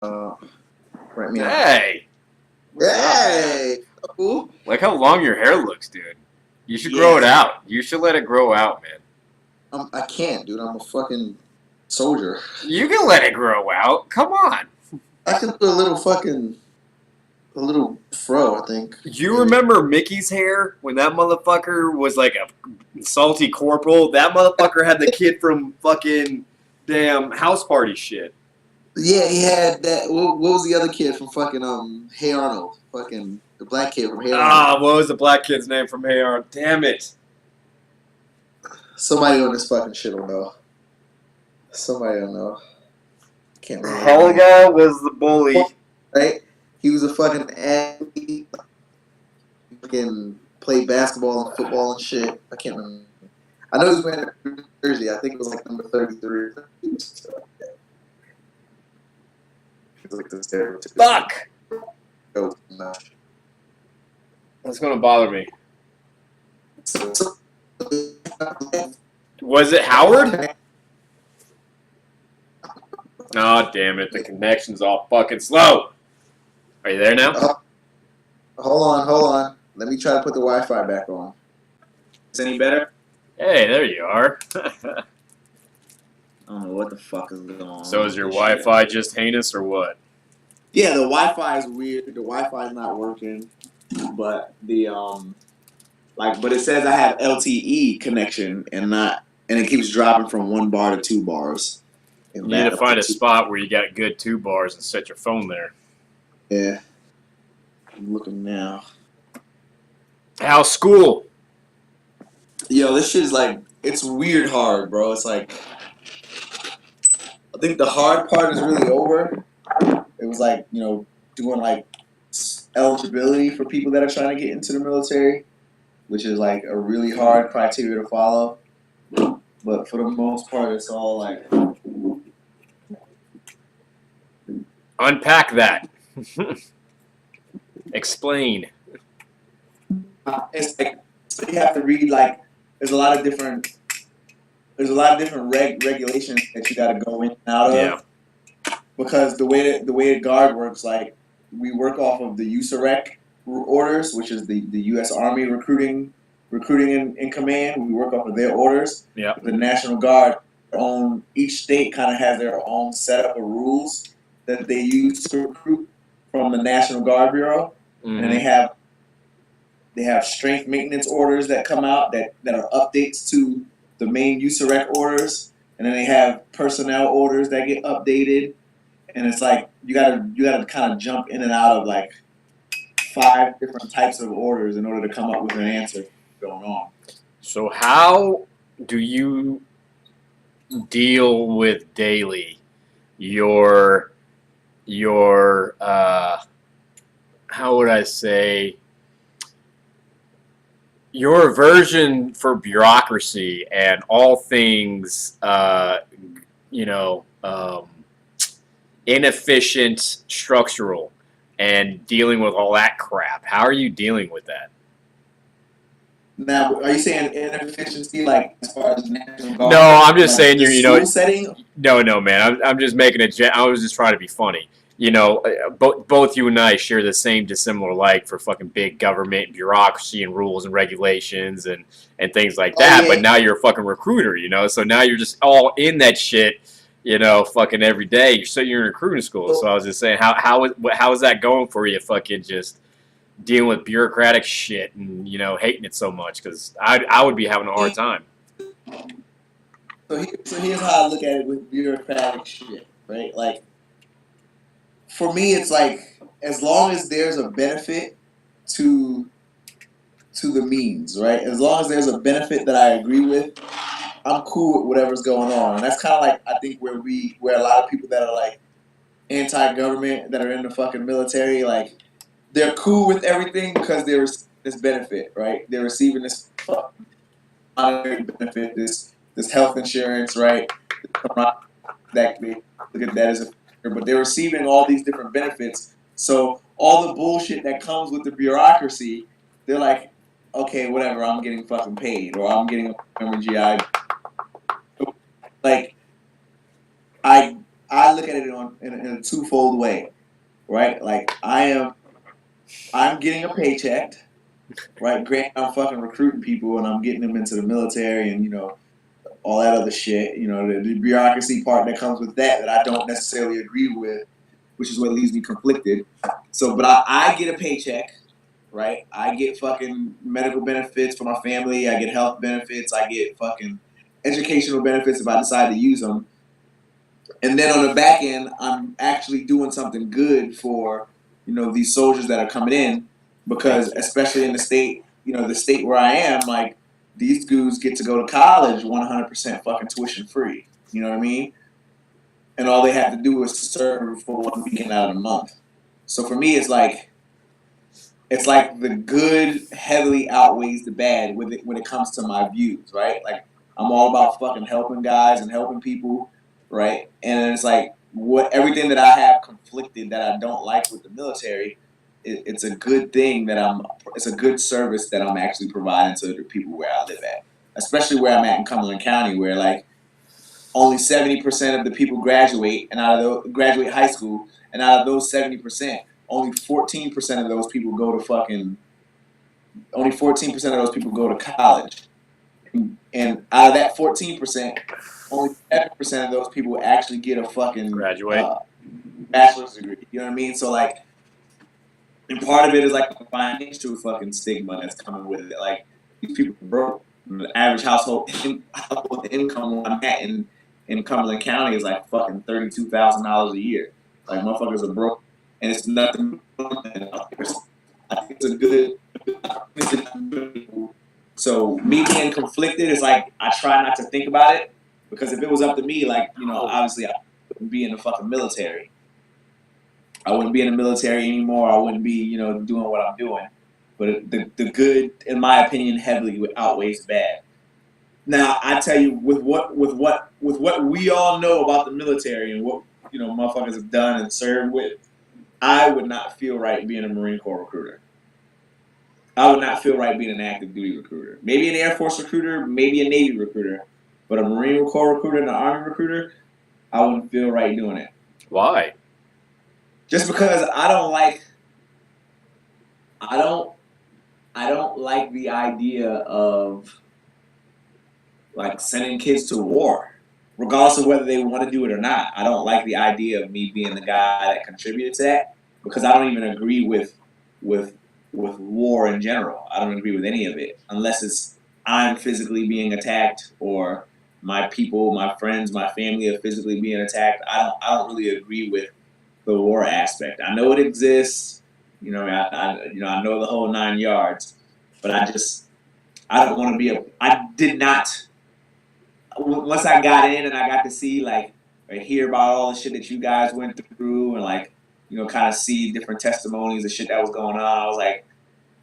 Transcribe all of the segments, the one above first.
Write me out. Hey! Hey! Cool. Like how long your hair looks, dude. You should grow it out. You should let it grow out, man. I can't, dude. I'm a fucking soldier. You can let it grow out. Come on. I can put a little fro, I think. You remember Mickey's hair when that motherfucker was like a salty corporal? That motherfucker had the kid from fucking damn House Party shit. Yeah, he had that. What was the other kid from fucking Hey Arnold? Fucking the black kid from Hey Arnold. Ah, what was the black kid's name from Hey Arnold? Damn it. Somebody on this fucking shit will know. Somebody don't know. Can't remember. Helga was the bully. Right? He was a fucking athlete. Fucking played basketball and football and shit. I can't remember. I know he was wearing a jersey. I think it was like number 33. Like the stereotypical. Fuck! Oh, no. That's gonna bother me. Was it Howard? Oh, damn it. The connection's all fucking slow. Are you there now? Hold on. Let me try to put the Wi-Fi back on. Is any better? Hey, there you are. I don't know what the fuck is going on. So is your Wi-Fi just heinous or what? Yeah, the Wi-Fi is weird. The Wi-Fi is not working, but the but it says I have LTE connection and it keeps dropping from 1 bar to 2 bars. You need to find a spot where you got good 2 bars and set your phone there. Yeah, I'm looking now. How's school? Yo, this shit is like, it's weird hard, bro. It's like, I think the hard part is really over. It was like, doing like eligibility for people that are trying to get into the military, which is like a really hard criteria to follow. But for the most part, it's all like... Unpack that. Explain. It's like, so you have to read like, there's a lot of different regulations that you got to go in and out of. Yeah. Because the way the guard works, like we work off of the USAREC orders, which is the U.S. Army recruiting in command. We work off of their orders. Yeah. The National Guard, each state kind of has their own setup of rules that they use to recruit from the National Guard Bureau, and they have strength maintenance orders that come out that are updates to the main USAREC orders, and then they have personnel orders that get updated. And it's like you gotta kind of jump in and out of like 5 different types of orders in order to come up with an answer going on. So how do you deal with daily your how would I say, your aversion for bureaucracy and all things inefficient structural and dealing with all that crap? How are you dealing with that? Now, are you saying inefficiency like as far as national guard? No, I'm just like saying you're setting? No, man. I'm just making I was just trying to be funny. Both you and I share the same dissimilar like for fucking big government and bureaucracy and rules and regulations and things like that. Yeah. But now you're a fucking recruiter, so now you're just all in that shit, fucking every day. So you're in recruiting school. So I was just saying, how is that going for you? Fucking just dealing with bureaucratic shit and hating it so much, because I would be having a hard time. So here's how I look at it with bureaucratic shit, right? Like, for me, it's like, as long as there's a benefit to the means, right? As long as there's a benefit that I agree with, I'm cool with whatever's going on. And that's kind of like, I think, where a lot of people that are like anti-government, that are in the fucking military, like, they're cool with everything because there's this benefit, right? They're receiving this monetary benefit, this health insurance, right? That they look at that as a, but they're receiving all these different benefits. So all the bullshit that comes with the bureaucracy, they're like, okay, whatever, I'm getting fucking paid, or I'm getting a GI. Like, I I look at it in a twofold way, right? Like I'm getting a paycheck, right? Granted, I'm fucking recruiting people and I'm getting them into the military and all that other shit. The bureaucracy part that comes with that I don't necessarily agree with, which is what leaves me conflicted. So, but I get a paycheck, right? I get fucking medical benefits for my family. I get health benefits. I get fucking educational benefits if I decide to use them. And then on the back end, I'm actually doing something good for, these soldiers that are coming in, because especially in the state, the state where I am, like these dudes get to go to college 100% fucking tuition free. You know what I mean? And all they have to do is serve for 1 weekend out of the month. So for me, it's like the good heavily outweighs the bad when it comes to my views, right? Like I'm all about fucking helping guys and helping people, right? And it's like everything that I have conflicted that I don't like with the military, it's a good thing it's a good service that I'm actually providing to the people where I live at, especially where I'm at in Cumberland County, where like only 70% of the people graduate graduate high school, and out of those 70%, only 14% of those people go to only 14% of those people go to college. And out of that 14%, only 7% of those people actually get a fucking Graduate. Bachelor's degree. You know what I mean? So like, and part of it is like the financial fucking stigma that's coming with it. Like these people are broke. The average household income where I'm at in Cumberland County is like fucking $32,000 a year. Like motherfuckers are broke, and it's nothing. I think it's a good. So me being conflicted is like I try not to think about it, because if it was up to me, like obviously I wouldn't be in the fucking military. I wouldn't be in the military anymore. I wouldn't be doing what I'm doing. But the good, in my opinion, heavily outweighs the bad. Now I tell you, with what we all know about the military and what motherfuckers have done and served with, I would not feel right being a Marine Corps recruiter. I would not feel right being an active duty recruiter. Maybe an Air Force recruiter, maybe a Navy recruiter, but a Marine Corps recruiter and an Army recruiter, I wouldn't feel right doing it. Why? Just because I don't like the idea of like sending kids to war, regardless of whether they want to do it or not. I don't like the idea of me being the guy that contributed to that, because I don't even agree with war in general. I don't agree with any of it unless it's I'm physically being attacked or my people, my friends, my family are physically being attacked. I don't really agree with the war aspect. I know it exists. I know the whole 9 yards, but I don't want to be I did not. Once I got in and I got to see hear about all the shit that you guys went through and kind of see different testimonies and shit that was going on, I was like,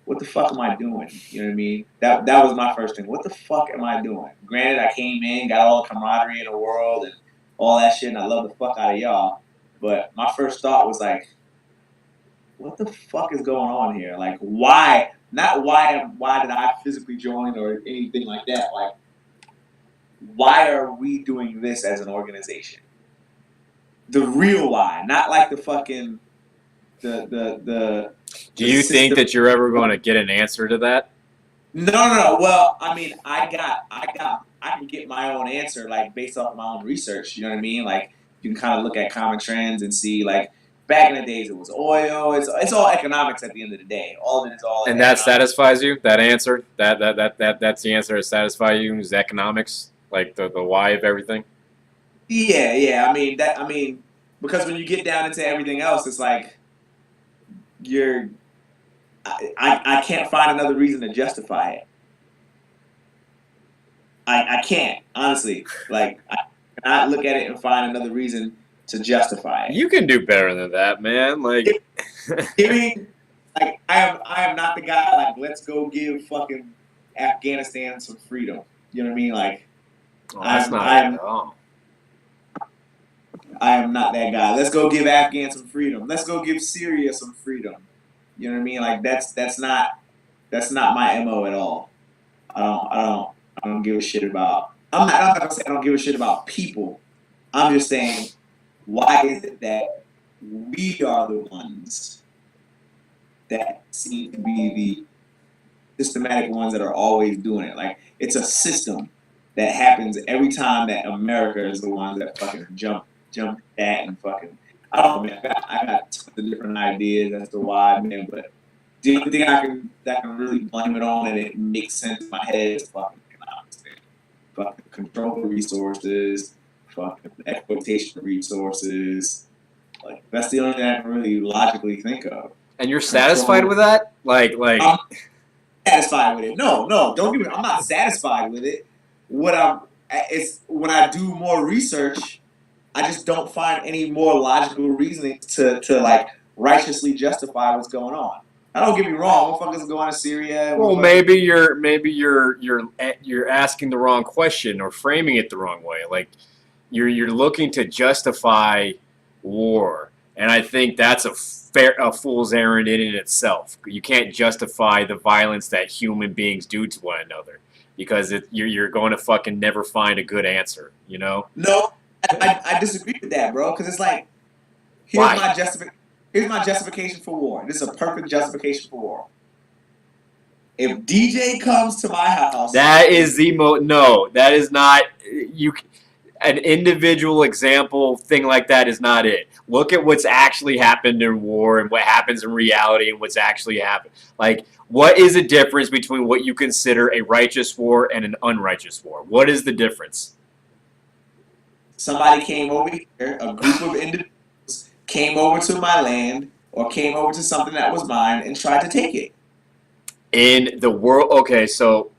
what the fuck am I doing? You know what I mean? That was my first thing. What the fuck am I doing? Granted, I came in, got all the camaraderie in the world and all that shit, and I love the fuck out of y'all. But my first thought was like, what the fuck is going on here? Like, why? Not why did I physically join or anything like that. Like, why are we doing this as an organization? The real why, not like the fucking the. Do you think that you're ever going to get an answer to that? No. Well, I mean, I can get my own answer based off of my own research. You know what I mean? Like you can kind of look at common trends and see back in the days it was oil. It's all economics at the end of the day. All of it is all. And that satisfies you? That answer? That's the answer that satisfies you? Is economics? Like the why of everything? Yeah. I mean, because when you get down into everything else, it's like I can't find another reason to justify it. I can't, honestly. Like, I cannot look at it and find another reason to justify it. You can do better than that, man. Like, I am not the guy, let's go give fucking Afghanistan some freedom. You know what I mean? Like, I am not that guy. Let's go give Afghan some freedom. Let's go give Syria some freedom. You know what I mean? Like that's not my MO at all. I don't give a shit about. I'm not gonna say I don't give a shit about people. I'm just saying why is it that we are the ones that seem to be the systematic ones that are always doing it? Like, it's a system that happens every time that America is the ones that fucking jump at and fucking. I don't know, man. I got tons of different ideas as to why, man. But the only thing that I can really blame it on and it makes sense in my head is fucking economics, man. Fucking control of resources, fucking exploitation of resources. Like, that's the only thing I can really logically think of. And you're satisfied with that? Like. I'm satisfied with it. No, don't get me. I'm not satisfied with it. It's when I do more research, I just don't find any more logical reasoning to like righteously justify what's going on. Now, don't get me wrong, motherfuckers going to Syria. Well, maybe you're asking the wrong question or framing it the wrong way. Like you're looking to justify war, and I think that's a fool's errand in itself. You can't justify the violence that human beings do to one another because you're going to fucking never find a good answer. You know? No, I disagree with that, bro. Because it's like here's my justification for war. This is a perfect justification for war. If DJ comes to my house, that is no, that is not you. An individual example thing like that is not it. Look at what's actually happened in war and what happens in reality and what's actually happened. Like, what is the difference between what you consider a righteous war and an unrighteous war? What is the difference? Somebody came over here, a group of individuals came over to my land or came over to something that was mine and tried to take it. In the world, okay, so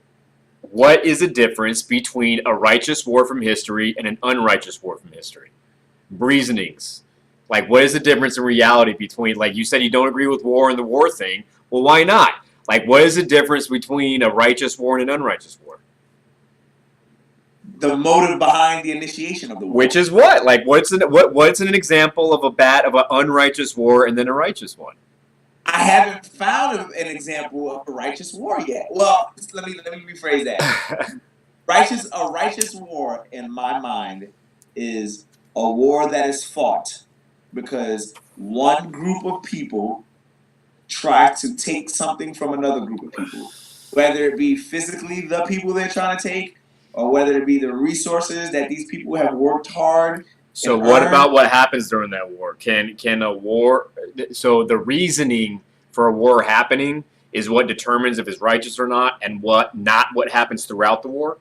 what is the difference between a righteous war from history and an unrighteous war from history? Reasonings. Like, what is the difference in reality between, like, you said you don't agree with war and the war thing. Well, why not? Like, what is the difference between a righteous war and an unrighteous war? The motive behind the initiation of the war. Which is what? Like, what's an example of an unrighteous war and then a righteous one? I haven't found an example of a righteous war yet. Well, let me rephrase that. A righteous war, in my mind, is a war that is fought because one group of people try to take something from another group of people, whether it be physically the people they're trying to take, or whether it be the resources that these people have worked hard. So what about what happens during that war? Can a war? So the reasoning for a war happening is what determines if it's righteous or not, and what happens throughout the war.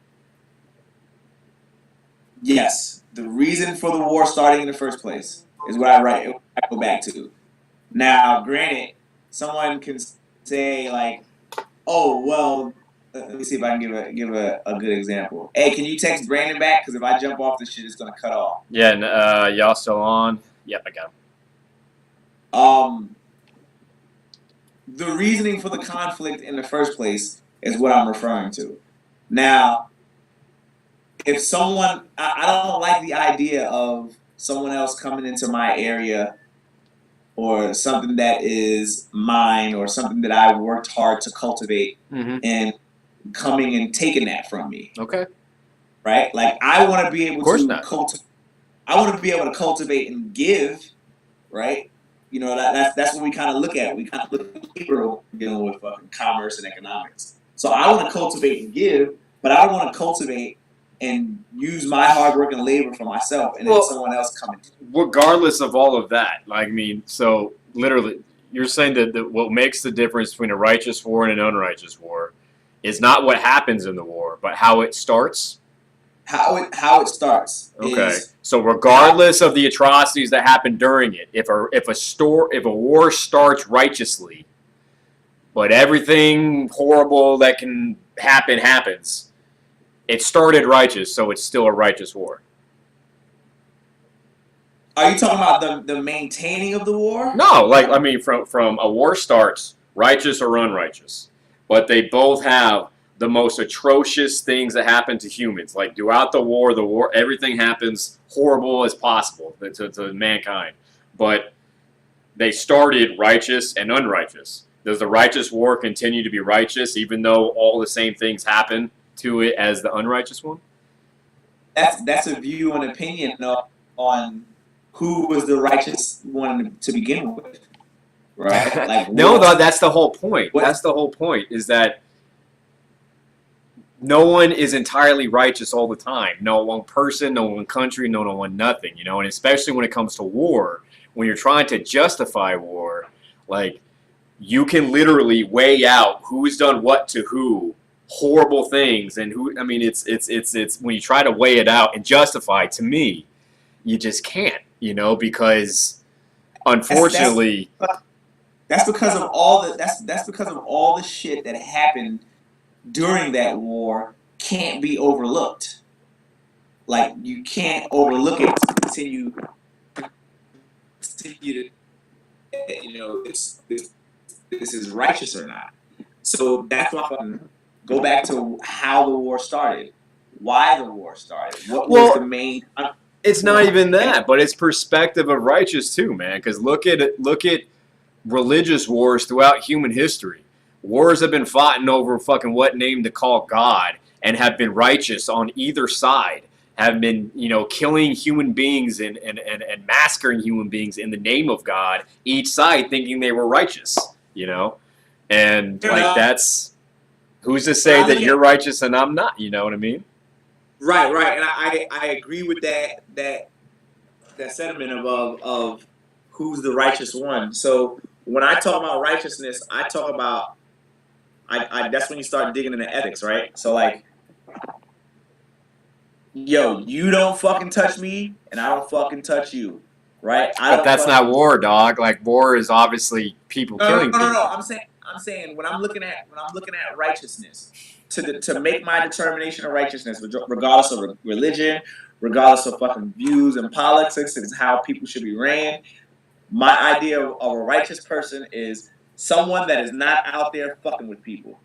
Yes, the reason for the war starting in the first place is what I go back to. Now, granted, someone can say like, "Oh, well." Let me see if I can give a good example. Hey, can you text Brandon back? Because if I jump off this shit, it's gonna cut off. Yeah, and y'all still on? Yep, I got him. The reasoning for the conflict in the first place is what I'm referring to. Now, if someone, I don't like the idea of someone else coming into my area or something that is mine or something that I worked hard to cultivate and coming and taking that from me. Okay. Right? Like, I want to be able to cultivate. I want to be able to cultivate and give, right? You know, that's what we kind of look at. We kind of look at people dealing with fucking commerce and economics. So I want to cultivate and give, but I don't want to cultivate and use my hard work and labor for myself and then someone else coming. Regardless of all of that, like, I mean, so literally, you're saying that what makes the difference between a righteous war and an unrighteous war is not what happens in the war, but how it starts? How it starts. Okay. So regardless of the atrocities that happen during it, if a war starts righteously, but everything horrible that can happen happens, it started righteous, so it's still a righteous war. Are you talking about the maintaining of the war? No, like, I mean, from a war starts, righteous or unrighteous, but they both have the most atrocious things that happen to humans. Like, throughout the war, everything happens horrible as possible to mankind. But they started righteous and unrighteous. Does the righteous war continue to be righteous even though all the same things happen to it as the unrighteous one? That's a view and opinion on who was the righteous one to begin with, right? Like no, that's the whole point. That's the whole point, is that no one is entirely righteous all the time. No one person, no one country, no one nothing, you know. And especially when it comes to war, when you're trying to justify war, like, you can literally weigh out who's done what to who, horrible things, and who. I mean, it's when you try to weigh it out and justify. To me, you just can't, you know, because unfortunately, that's because of all the that's because of all the shit that happened during that war can't be overlooked. Like, you can't overlook it to continue to, you know, this is righteous or not. So that's why I go back to how the war started, why the war started, what was the main. It's not even that, but it's perspective of righteous too, man. Because look at religious wars throughout human history. Wars have been fought over fucking what name to call God, and have been righteous on either side. Have been, you know, killing human beings and massacring human beings in the name of God, each side thinking they were righteous, you know? And, like, that's, who's to say that you're righteous and I'm not, you know what I mean? Right, and I agree with that sentiment of who's the righteous one. So when I talk about righteousness, I talk about, that's when you start digging into ethics, right? So, like, yo, you don't fucking touch me, and I don't fucking touch you, right? But that's not war, dog. Like, war is obviously people killing people. No. I'm saying when I'm looking at righteousness, to make my determination of righteousness, regardless of religion, regardless of fucking views and politics, and how people should be ran. My idea of a righteous person is someone that is not out there fucking with people,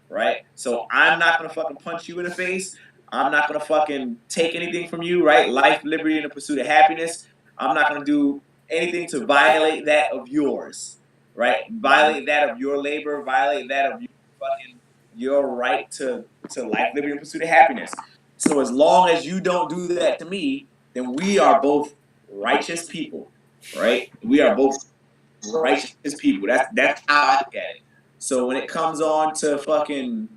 right? So I'm not gonna fucking punch you in the face. I'm not gonna fucking take anything from you, right? Life, liberty, and the pursuit of happiness. I'm not gonna do anything to violate that of yours, right? Violate that of your labor, violate that of your right to life, liberty, and pursuit of happiness. So as long as you don't do that to me, then we are both righteous people, right? We are both righteous people. That's how I look at it. So when it comes on to fucking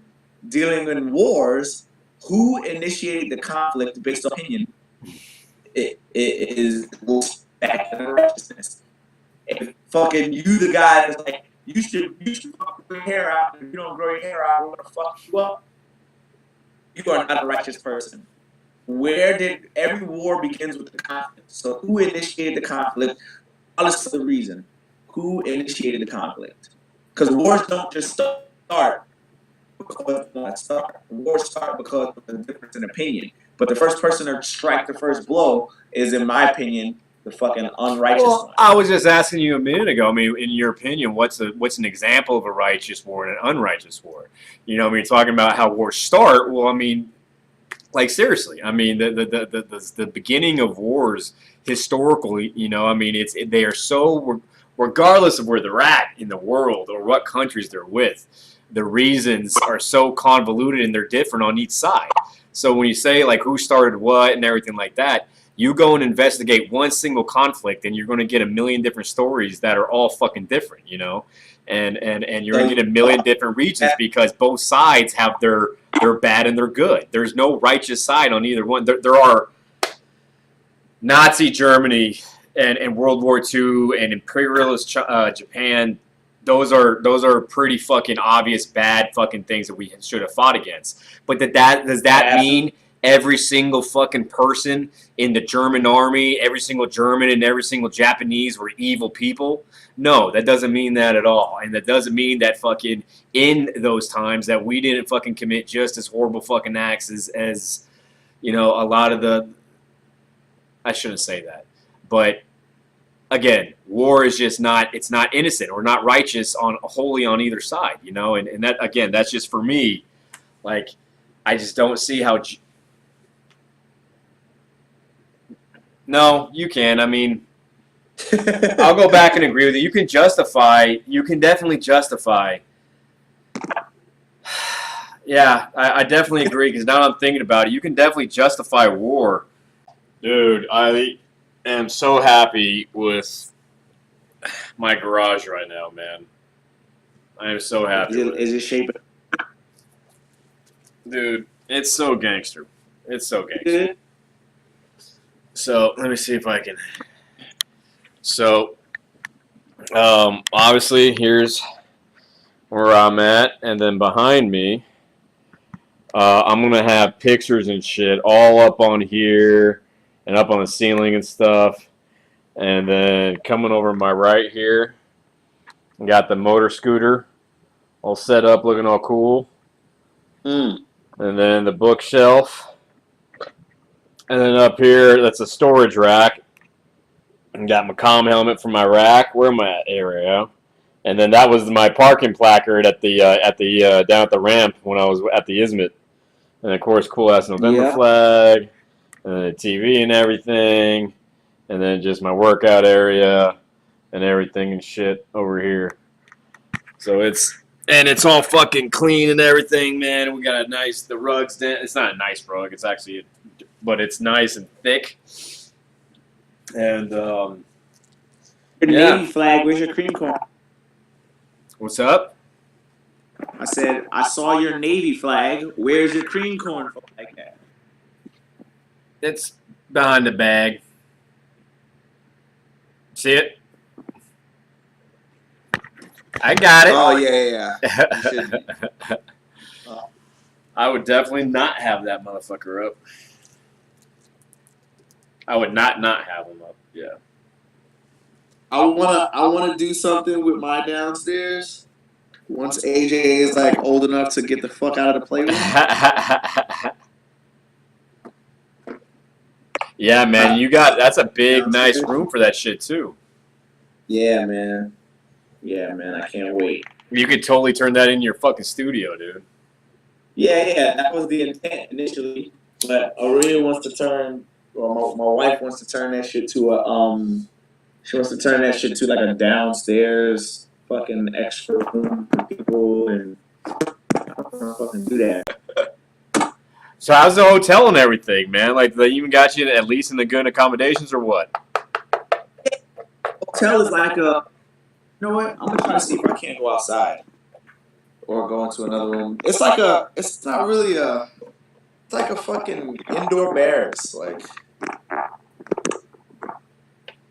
dealing in wars, who initiated the conflict based on opinion? It is righteousness. If fucking you, the guy that's like, you should fuck your hair out, and if you don't grow your hair out, we're gonna fuck you up. You are not a righteous person. Where did every war begins with the conflict? So who initiated the conflict? Regardless of the reason, who initiated the conflict? Because wars don't just start because they want to start. Wars start because of the difference in opinion. But the first person to strike the first blow is, in my opinion, the fucking unrighteous one. I was just asking you a minute ago. I mean, in your opinion, what's an example of a righteous war and an unrighteous war? You know, I mean, talking about how wars start. Well, I mean, like, seriously, I mean, the beginning of wars historically, you know, I mean, they are so, regardless of where they're at in the world or what countries they're with, the reasons are so convoluted and they're different on each side. So when you say, like, who started what and everything like that, you go and investigate one single conflict and you're going to get a million different stories that are all fucking different, you know? And you're going to get a million different regions because both sides have their bad and their good. There's no righteous side on either one. There are Nazi Germany and World War II and imperialist Japan. Those are pretty fucking obvious bad fucking things that we should have fought against. But does that mean every single fucking person in the German army, every single German and every single Japanese were evil people? No, that doesn't mean that at all. And that doesn't mean that fucking in those times that we didn't fucking commit just as horrible fucking acts as you know, a lot of the, I shouldn't say that. But again, war is just not, it's not innocent or not righteous wholly on either side, you know? And that, again, that's just for me. Like, I just don't see how. No, you can. I mean, I'll go back and agree with you. You can definitely justify. Yeah, I definitely agree because now I'm thinking about it. You can definitely justify war. Dude, am so happy with my garage right now, man. I am so happy with it. Is it shaping Dude, it's so gangster. It's so gangster. good? So, let me see if I can. So, obviously, here's where I'm at. And then behind me, I'm going to have pictures and shit all up on here and up on the ceiling and stuff. And then coming over my right here, got the motor scooter all set up, looking all cool. Mm. And then the bookshelf. And then up here, that's a storage rack. And got my comm helmet for my rack. Where am I at? Area. And then that was my parking placard at the down at the ramp when I was at the Ismet. And of course, cool ass November flag, and then the TV and everything, and then just my workout area and everything and shit over here. So it's all fucking clean and everything, man. We got the rugs. It's not a nice rug. It's actually, but it's nice and thick. And Your Navy flag. Where's your cream corn? What's up? I said I saw your Navy flag. Where's your cream corn flag at? It's behind the bag. See it? I got it. Oh yeah. I would definitely not have that motherfucker up. I would not have him up. Yeah. I wanna do something with my downstairs. Once AJ is like old enough to get the fuck out of the playroom. Yeah, man, that's a big, nice room for that shit too. Yeah, man. Yeah, man. I can't wait. You could totally turn that into your fucking studio, dude. Yeah. That was the intent initially, but Aurelia wants to turn, or my wife wants to turn that shit to a She wants to turn that shit to like a downstairs fucking extra room for people, and I don't wanna fucking do that. So how's the hotel and everything, man? Like, they even got you at least in the good accommodations or what? Hotel is like a. You know what? I'm gonna try to see if I can't go outside or go into another room. It's like a. It's not really a. It's like a fucking indoor barracks. Like.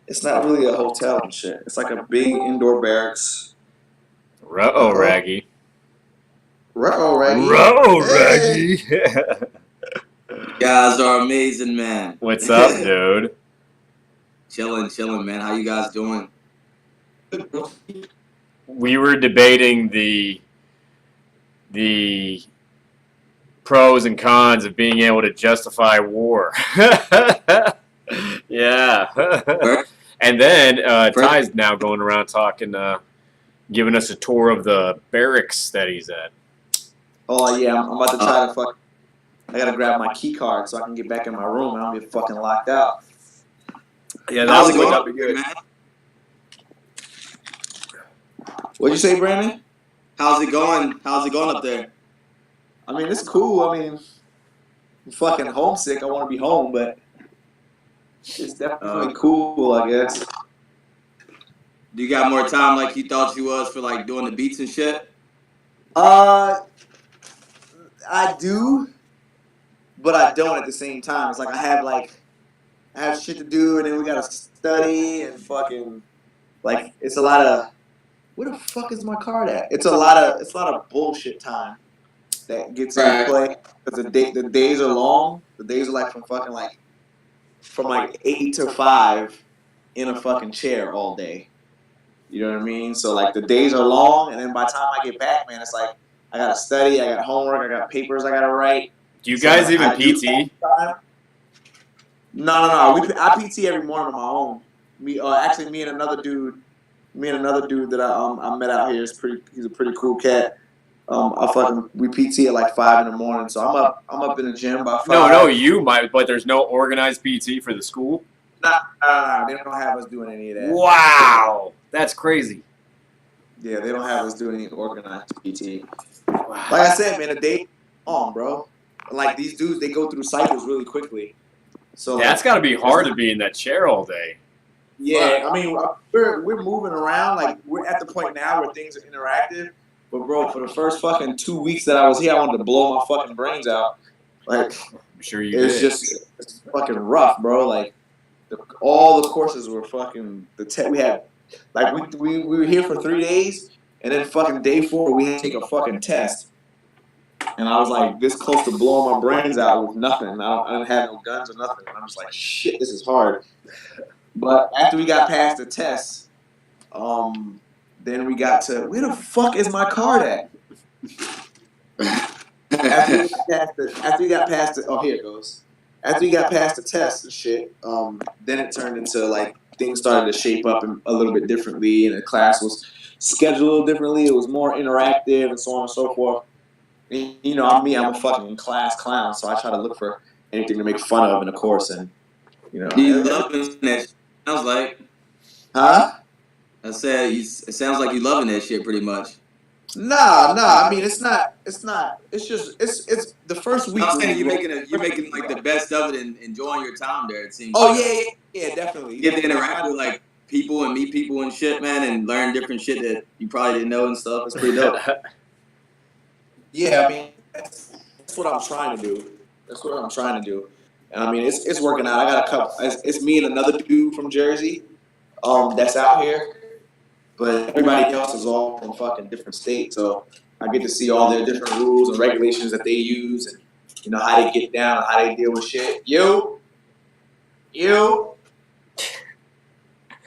It's not really a hotel and shit. It's like a big indoor barracks. Ruh-oh, Raggy. Ruh-oh, Raggy. Ruh-oh, Raggy. You guys are amazing, man. What's up, dude? Chilling, man. How you guys doing? We were debating the pros and cons of being able to justify war. Yeah. And then Ty's now going around talking, giving us a tour of the barracks that he's at. Oh yeah, I'm about to try to fuck. I gotta grab my key card so I can get back in my room. I don't get fucking locked out. Yeah, How's it that'll going, be good. man? What'd you say, Brandon? How's it going? How's it going up there? I mean, it's cool. I mean, I'm fucking homesick. I want to be home, but it's definitely cool, I guess. Do you got more time like you thought you was for like doing the beats and shit? I do, but I don't at the same time. It's like I have shit to do, and then we gotta study and fucking like it's a lot of. Where the fuck is my card at? It's a lot of bullshit time that gets in play because the days are long. The days are like from 8 to 5 in a fucking chair all day. You know what I mean? So like the days are long, and then by the time I get back, man, it's like I gotta study, I got homework, I got papers I gotta write. Do you guys even PT? No. I PT every morning on my own. Me and another dude that I met out here is he's a pretty cool cat. We PT at like 5 in the morning, so I'm up in the gym by 5. No, you might, but there's no organized PT for the school? Nah, they don't have us doing any of that. Wow, that's crazy. Yeah, they don't have us doing any organized PT. Like I said, man, the day on, bro. Like these dudes, they go through cycles really quickly. So That's got to be hard to be in that chair all day. Yeah, I mean, we're moving around. Like, we're at the point now where things are interactive. But, bro, for the first fucking 2 weeks that I was here, I wanted to blow my fucking brains out. Like, I'm sure you it's did. just it's fucking rough, bro. Like, all the courses were fucking, we had, like, we were here for 3 days, and then fucking day 4, we had to take a fucking test. And I was like this close to blowing my brains out with nothing. I didn't have no guns or nothing. And I'm just like, shit, this is hard. But after we got past the test, then we got to, where the fuck is my card at? After we got past the, oh, here it goes. After we got past the test and shit, then it turned into like things started to shape up a little bit differently, and the class was scheduled a little differently. It was more interactive and so on and so forth. And, you know, I'm a fucking class clown, so I try to look for anything to make fun of in the course, and you know. You loving that? Sounds like. Huh? I said it sounds like you loving that shit pretty much. Nah. I mean, it's not. It's just. It's the first week. I'm saying you're making like the best of it and enjoying your time there. It seems. Oh yeah, definitely. You get to interact with like people and meet people and shit, man, and learn different shit that you probably didn't know and stuff. It's pretty dope. Yeah, I mean, that's what I'm trying to do. And I mean, it's working out. I got a couple. It's me and another dude from Jersey, that's out here. But everybody else is all from fucking different states, so I get to see all their different rules and regulations that they use, and you know how they get down, and how they deal with shit. You.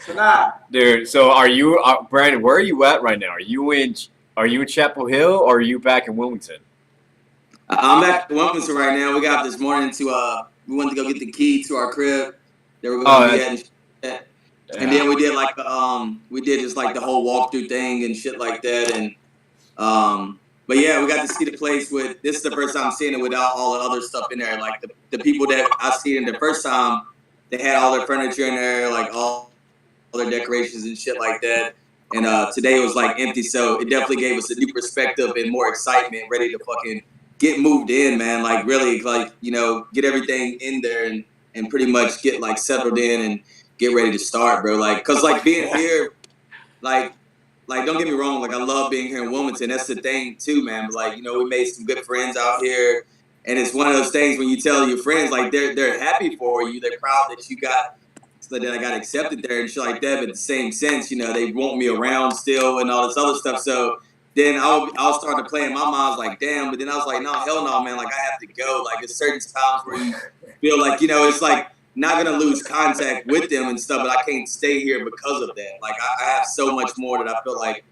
So nah. Dude, so are you, Brandon? Where are you at right now? Are you in Chapel Hill, or are you back in Wilmington? I'm back in Wilmington right now. We got up this morning to we went to go get the key to our crib. They were going to be at. And then we did like we did just like the whole walkthrough thing and shit like that, and but yeah, we got to see the place with. This is the first time seeing it without all the other stuff in there. Like the people that I seen it the first time, they had all their furniture in there, like all their decorations and shit like that. And today it was like empty, so it definitely gave us a new perspective and more excitement, ready to fucking get moved in, man. Like really, like you know, get everything in there and pretty much get like settled in and get ready to start, bro. Like, cause like being here, like don't get me wrong, like I love being here in Wilmington. That's the thing too, man. But like, you know, we made some good friends out here, and it's one of those things when you tell your friends, like they're happy for you, they're proud that you got, that I got accepted there and shit like that. But in the same sense, you know, they want me around still and all this other stuff. So then I'll start to play in my mind like, damn. But then I was like, no, hell no, man. Like I have to go. Like there's certain times where you feel like, you know, it's like. Not gonna lose contact with them and stuff, but I can't stay here because of that. Like I have so much more that I feel like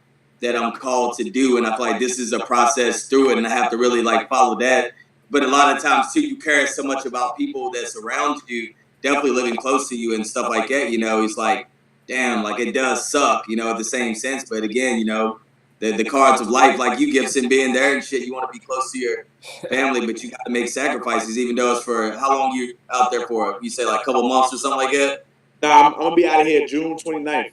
that I'm called to do, and I feel like this is a process through it, and I have to really like follow that. But a lot of times too, you care so much about people that surround you, definitely living close to you and stuff like that. You know, it's like, damn, like it does suck, you know, at the same sense. But again, you know, the cards of life, like you, Gibson, being there and shit, you want to be close to your family, but you got to make sacrifices, even though it's for how long you out there for? You say like a couple months or something like that? Nah, I'm gonna be out of here June 29th.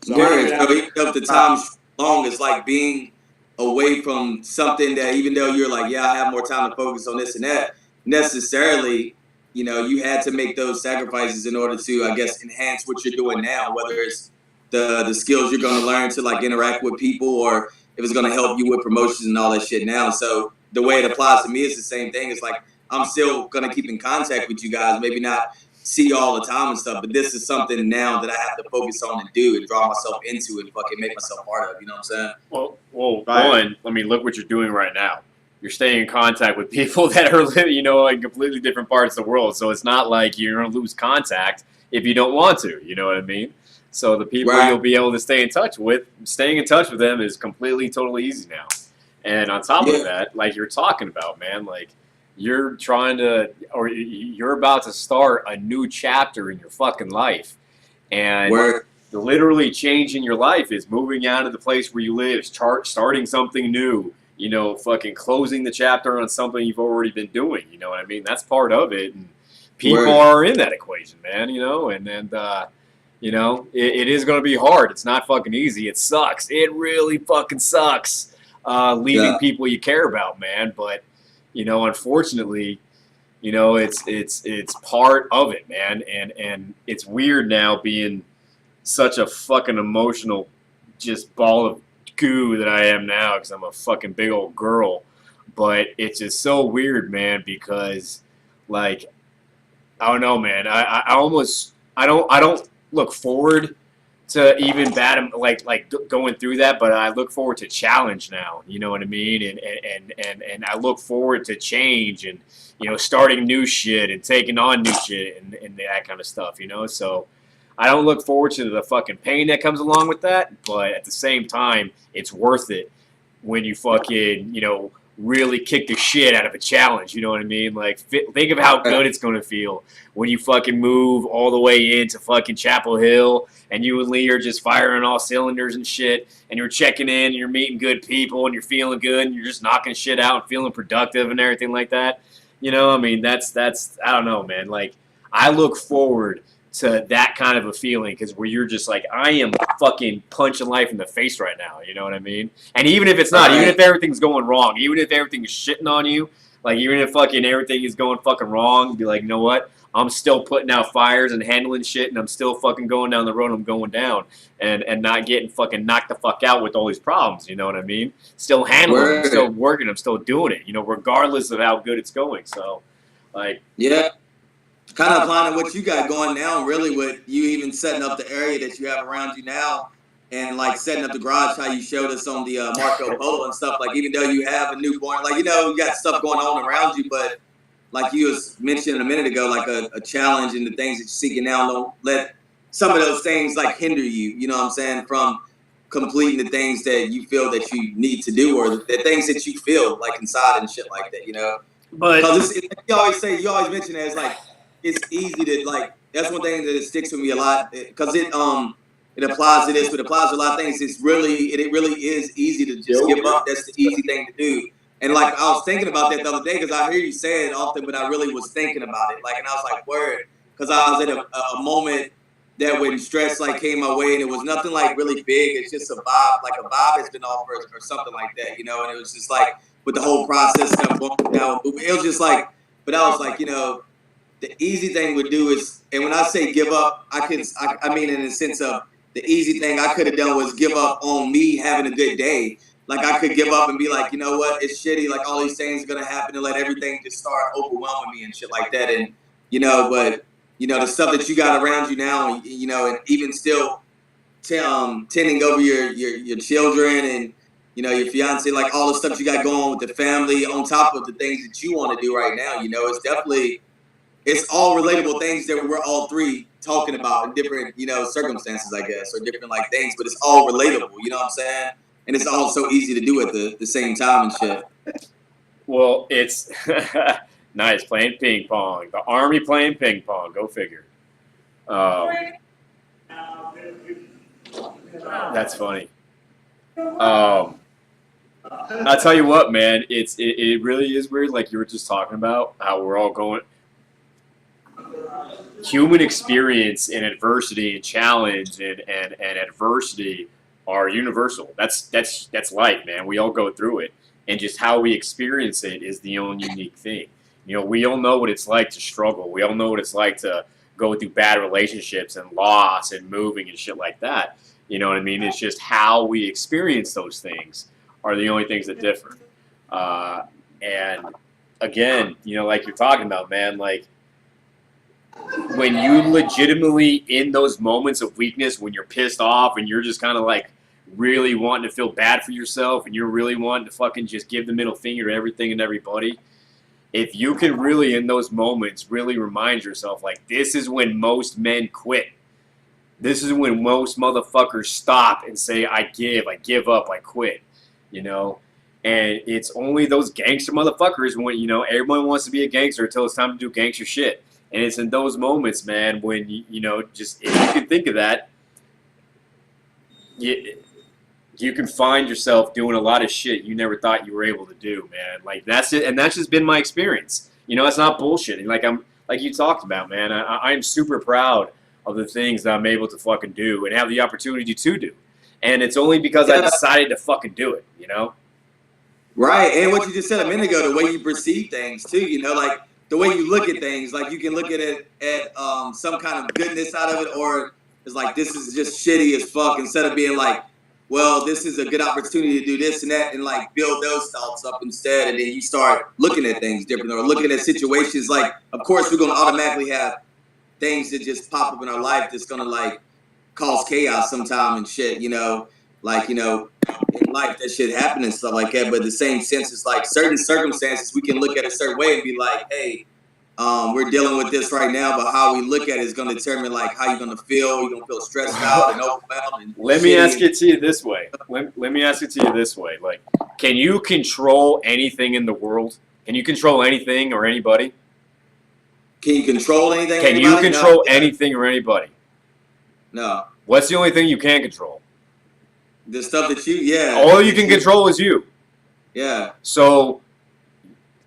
So even though the time's long, it's like being away from something that even though you're like, yeah, I have more time to focus on this and that, necessarily, you know, you had to make those sacrifices in order to, I guess, enhance what you're doing now, whether it's the skills you're going to learn to like interact with people, or if it's going to help you with promotions and all that shit now. So the way it applies to me is the same thing. It's like I'm still going to keep in contact with you guys, maybe not see you all the time and stuff, but this is something now that I have to focus on and do and draw myself into and fucking make myself part of. You know what I'm saying? Well, one, I mean, look what you're doing right now. You're staying in contact with people that are living, you know, in completely different parts of the world. So it's not like you're going to lose contact if you don't want to. You know what I mean? So the people you'll be able to staying in touch with them is completely, totally easy now. And on top of that, like you're talking about, man, like you're trying to, or you're about to start a new chapter in your fucking life. And literally changing your life is moving out of the place where you live, starting something new, you know, fucking closing the chapter on something you've already been doing. You know what I mean? That's part of it. And people are in that equation, man, you know, and you know, it is going to be hard. It's not fucking easy. It sucks. It really fucking sucks leaving people you care about, man. But, you know, unfortunately, You know, it's part of it, man. And it's weird now being such a fucking emotional just ball of goo that I am now because I'm a fucking big old girl. But it's just so weird, man, because like I don't know, man. I almost I don't look forward to even like going through that, but I look forward to challenge now. You know what I mean? And I look forward to change and starting new shit and taking on new shit and that kind of stuff. You know, so I don't look forward to the fucking pain that comes along with that, but at the same time, it's worth it when you fucking really kick the shit out of a challenge. You know what I mean? Like, think of how good it's gonna feel when you fucking move all the way into fucking Chapel Hill and you and Lee are just firing all cylinders and shit, and you're checking in and you're meeting good people and you're feeling good and you're just knocking shit out and feeling productive and everything like that. You know, I mean, that's I don't know, man. Like, I look forward to that kind of a feeling because where you're just like, I am fucking punching life in the face right now. You know what I mean? And even if it's not, even if everything's going wrong, even if everything is shitting on you, like even if fucking everything is going fucking wrong, be like, you know what? I'm still putting out fires and handling shit, and I'm still fucking going down the road I'm going down, and not getting fucking knocked the fuck out with all these problems. You know what I mean? Still handling them, still working, I'm still doing it. You know, regardless of how good it's going. So, like, yeah. Kind of applying to what you got going now, really, with you even setting up the area that you have around you now, and like setting up the garage, how you showed us on the Marco Polo and stuff. Like, even though you have a newborn, like, you got stuff going on around you, but like you was mentioning a minute ago, like a challenge and the things that you're seeking now, don't let some of those things like hinder you, you know what I'm saying, from completing the things that you feel that you need to do, or the things that you feel like inside and shit like that, you know. but because you always mention that it's like, it's easy to, like, that's one thing that sticks with me a lot, because it applies to this, but it applies to a lot of things. It really is easy to just give up. That's the easy thing to do. And like, I was thinking about that the other day, because I hear you say it often, but I really was thinking about it. Like, and I was like, word, because I was at a moment that when stress like came my way, and it was nothing like really big. It's just a vibe, like a vibe has been offered or something like that, you know. And it was just like, with the whole process kind of going down, it was just like, but I was like, the easy thing would do is, and when I say give up, I mean in the sense of the easy thing I could have done was give up on me having a good day. Like, I could give up and be like, you know what, it's shitty. Like, all these things are gonna happen, and let everything just start overwhelming me and shit like that. And but the stuff that you got around you now, and even still tending over your children and your fiance, like all the stuff you got going on with the family, on top of the things that you want to do right now. It's definitely. It's all relatable things that we're all three talking about in different, circumstances, I guess, or different like things, but it's all relatable, you know what I'm saying? And it's all so easy to do at the same time and shit. Well, it's nice playing ping pong. The Army playing ping pong. Go figure. That's funny. I'll tell you what, man. It really is weird. Like you were just talking about how we're all going. Human experience and adversity and challenge and adversity are universal. That's life, man. We all go through it, and just how we experience it is the own unique thing. We all know what it's like to struggle. We all know what it's like to go through bad relationships and loss and moving and shit like that. You know what I mean? It's just how we experience those things are the only things that differ. And again, like you're talking about, man, like, when you legitimately in those moments of weakness, when you're pissed off and you're just kind of like really wanting to feel bad for yourself and you're really wanting to fucking just give the middle finger to everything and everybody, if you can really in those moments really remind yourself, like, this is when most men quit. This is when most motherfuckers stop and say, I give up, I quit, And it's only those gangster motherfuckers when, everyone wants to be a gangster until it's time to do gangster shit. And it's in those moments, man, when, just if you can think of that, you can find yourself doing a lot of shit you never thought you were able to do, man. Like, that's it. And that's just been my experience. It's not bullshitting. Like you talked about, man, I'm super proud of the things that I'm able to fucking do and have the opportunity to do. And it's only because I decided to fucking do it, Right. And what you just said a minute ago, the way you perceive things, too, like, the way you look at things. Like you can look at it at some kind of goodness out of it, or it's like this is just shitty as fuck. Instead of being like, well, this is a good opportunity to do this and that, and like build those thoughts up instead, and then you start looking at things different or looking at situations. Like, of course, we're gonna automatically have things that just pop up in our life that's gonna like cause chaos sometime and shit, you know, like, you know, in life that shit happen and stuff like that. But the same sense is like certain circumstances we can look at a certain way and be like, hey, we're dealing with this right now, but how we look at it is going to determine like how you're going to feel. You're going to feel stressed out and overwhelmed. And let me ask it to you this way. Let me ask it to you this way. Like, can you control anything in the world? Can you control anything or anybody? Can you control anything? Can you control anything or anybody? No. What's the only thing you can control? The stuff that you, all you can control is you. Yeah. So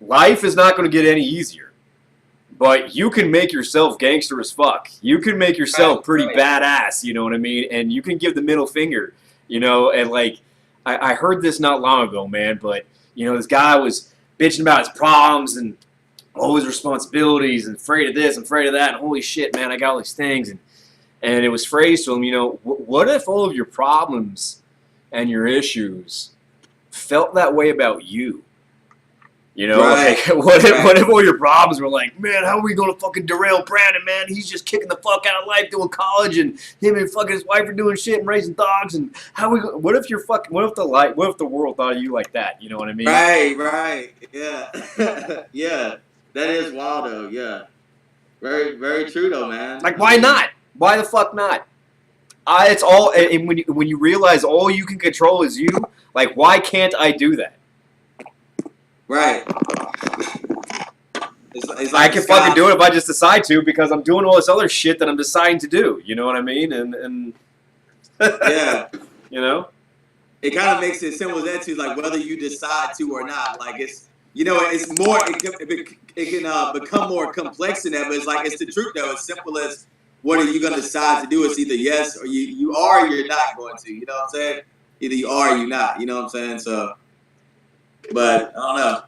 life is not going to get any easier. But you can make yourself gangster as fuck. You can make yourself pretty badass, you know what I mean? And you can give the middle finger, you know? And like, I heard this not long ago, man, but, you know, this guy was bitching about his problems and all his responsibilities and afraid of this and afraid of that. And holy shit, man, I got all these things. And it was phrased to him, you know, what if all of your problems and your issues felt that way about you? You know, like, what if all your problems were like, man, how are we going to fucking derail Brandon, man? He's just kicking the fuck out of life doing college, and him and fucking his wife are doing shit and raising dogs, and how we? What if you're fucking? What if the world thought of you like that? You know what I mean? Right, yeah, yeah. That is wild though. Yeah, very true though, man. Like, why not? Why the fuck not? It's all, and when you realize all you can control is you, like, why can't I do that? Right. It's like I can fucking do it if I just decide to, because I'm doing all this other shit that I'm deciding to do. You know what I mean? And yeah, you know, it kind of makes it simple as that too. Like whether you decide to or not. Like it's, you know, it's more. It can become more complex than that. But it's like it's the truth though. As simple as what are you gonna decide to do? It's either yes or you are or you're not going to. You know what I'm saying? Either you are or you're not. You know what I'm saying? So. But I don't know.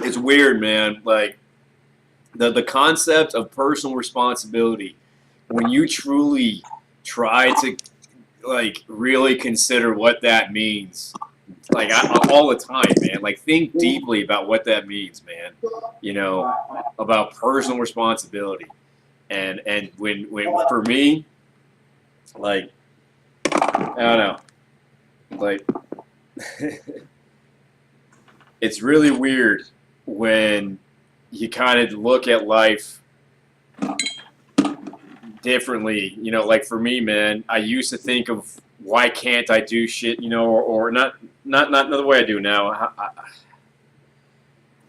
It's weird, man. Like the concept of personal responsibility, when you truly try to like really consider what that means, like all the time, man. Like think deeply about what that means, man. You know, about personal responsibility, and when for me, like I don't know, like. It's really weird when you kind of look at life differently. You know, like for me, man, I used to think of why can't I do shit, you know, or not the way I do now.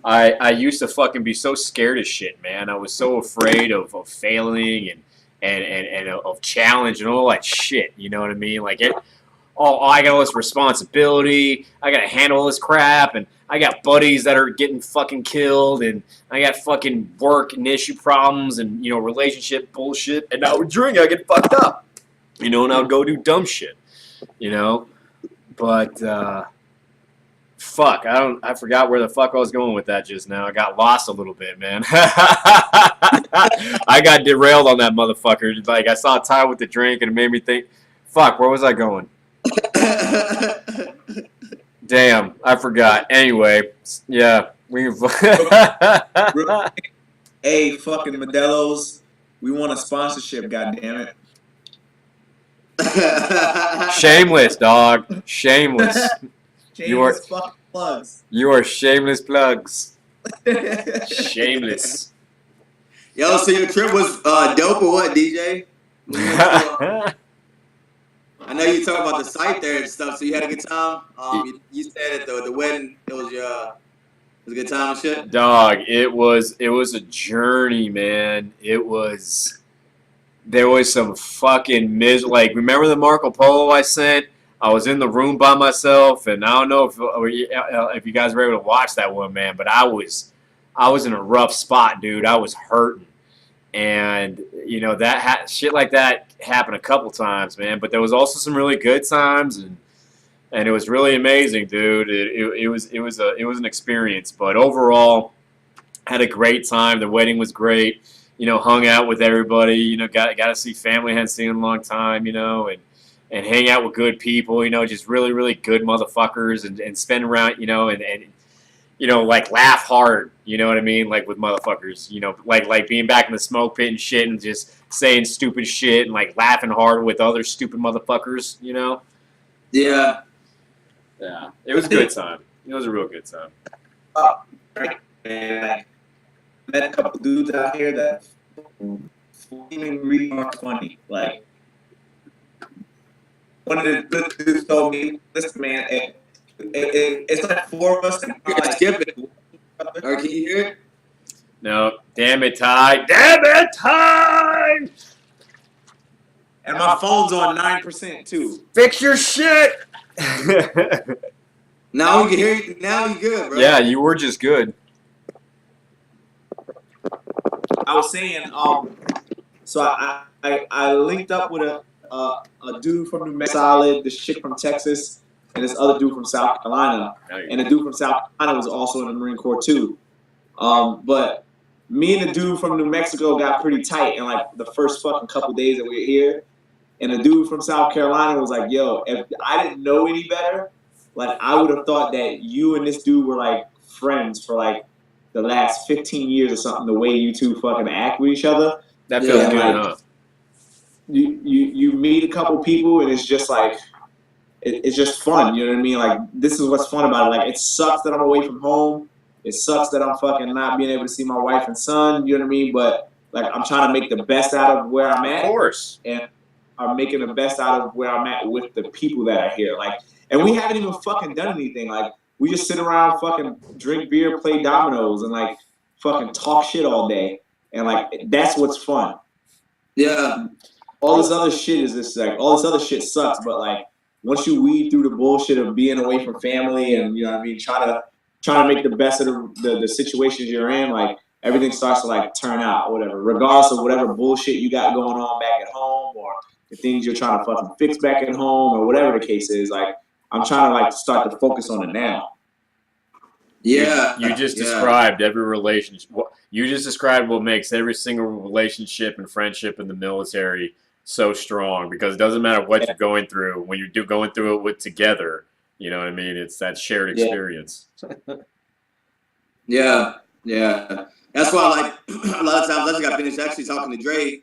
I used to fucking be so scared of shit, man. I was so afraid of failing and of challenge and all that shit. You know what I mean? Like I got all this responsibility. I got to handle all this crap, and I got buddies that are getting fucking killed, and I got fucking work and issue problems, and you know relationship bullshit. And I would drink, I get fucked up, you know, and I would go do dumb shit, you know. But fuck, I forgot where the fuck I was going with that just now. I got lost a little bit, man. I got derailed on that motherfucker. Like I saw Ty with the drink, and it made me think, fuck, where was I going? Damn, I forgot. Anyway, yeah, we. Hey, fucking Modelo's, we want a sponsorship. Goddamn it! Shameless, dog. Shameless. Shameless fucking plugs. You are shameless plugs. Shameless. Yo, so your trip was dope or what, DJ? I know you talk about the site there and stuff, so you had a good time. You said at the wedding it was a good time and shit. Dog, it was a journey, man. There was some fucking like remember the Marco Polo I sent? I was in the room by myself, and I don't know if you guys were able to watch that one, man. But I was in a rough spot, dude. I was hurting. And you know that shit like that happened a couple times, man. But there was also some really good times, and it was really amazing, dude. It was an experience. But overall, Had a great time. The wedding was great. You know, hung out with everybody. You know, got to see family I hadn't seen in a long time. You know, and hang out with good people. You know, just really really good motherfuckers and spend around. You know, and you know, like laugh hard. You know what I mean? Like with motherfuckers. You know, like being back in the smoke pit and shit and just saying stupid shit and like laughing hard with other stupid motherfuckers. You know. Yeah. Yeah. It was a good time. It was a real good time. And I met a couple dudes out here that even really are funny. Like one of the good dudes told me, "Listen, man, it's like 4 of us." And Skip it. Or can you hear it? No, damn it, Ty. Damn it, Ty! And my phone's on 9% too. Fix your shit! Now we can hear you. Now you good, bro. Yeah, you were just good. I was saying, so I linked up with a dude from New Mexico, this chick from Texas, and this other dude from South Carolina. And the dude from South Carolina was also in the Marine Corps too. But me and the dude from New Mexico got pretty tight in like the first fucking couple days that we were here. And the dude from South Carolina was like, "Yo, if I didn't know any better, like I would have thought that you and this dude were like friends for like the last 15 years or something. The way you two fucking act with each other, That feels good, like, huh? You meet a couple people and it's just like it's just fun. You know what I mean? Like this is what's fun about it. Like it sucks that I'm away from home. It sucks that I'm fucking not being able to see my wife and son. You know what I mean? But like I'm trying to make the best out of where I'm at. Of course. And I'm making the best out of where I'm at with the people that are here. Like, and we haven't even fucking done anything. Like, we just sit around, fucking drink beer, play dominoes, and like fucking talk shit all day. And like, that's what's fun. Yeah. All this other shit is just like, all this other shit sucks. But like, once you weed through the bullshit of being away from family and, you know what I mean, trying to make the best of the situations you're in, like, everything starts to like turn out or whatever, regardless of whatever bullshit you got going on back at home or the things you're trying to fucking fix back at home or whatever the case is. Like, I'm trying to like start to focus on it now. Yeah. You just described every relationship. You just described what makes every single relationship and friendship in the military so strong, because it doesn't matter what you're going through. When you're going through it with together, you know what I mean? It's that shared experience. Yeah. That's why, like, a lot of times I just got finished actually talking to Dre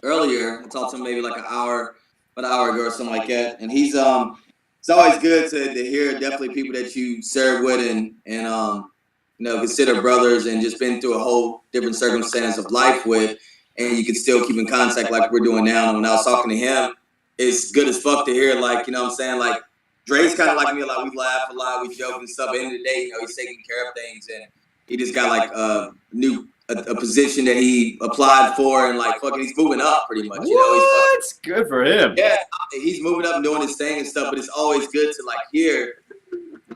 earlier. I talked to him maybe like an hour ago or something like that. And he's it's always good to hear definitely people that you serve with and you know, consider brothers and just been through a whole different circumstance of life with, and you can still keep in contact like we're doing now. And when I was talking to him, it's good as fuck to hear, like, you know what I'm saying? Like, Dre's kind of like me a lot. We laugh a lot, we joke and stuff. At the end of the day, you know, he's taking care of things, and he just got like a position that he applied for, and like fucking he's moving up pretty much. You know, It's good for him. Yeah, he's moving up and doing his thing and stuff. But it's always good to like hear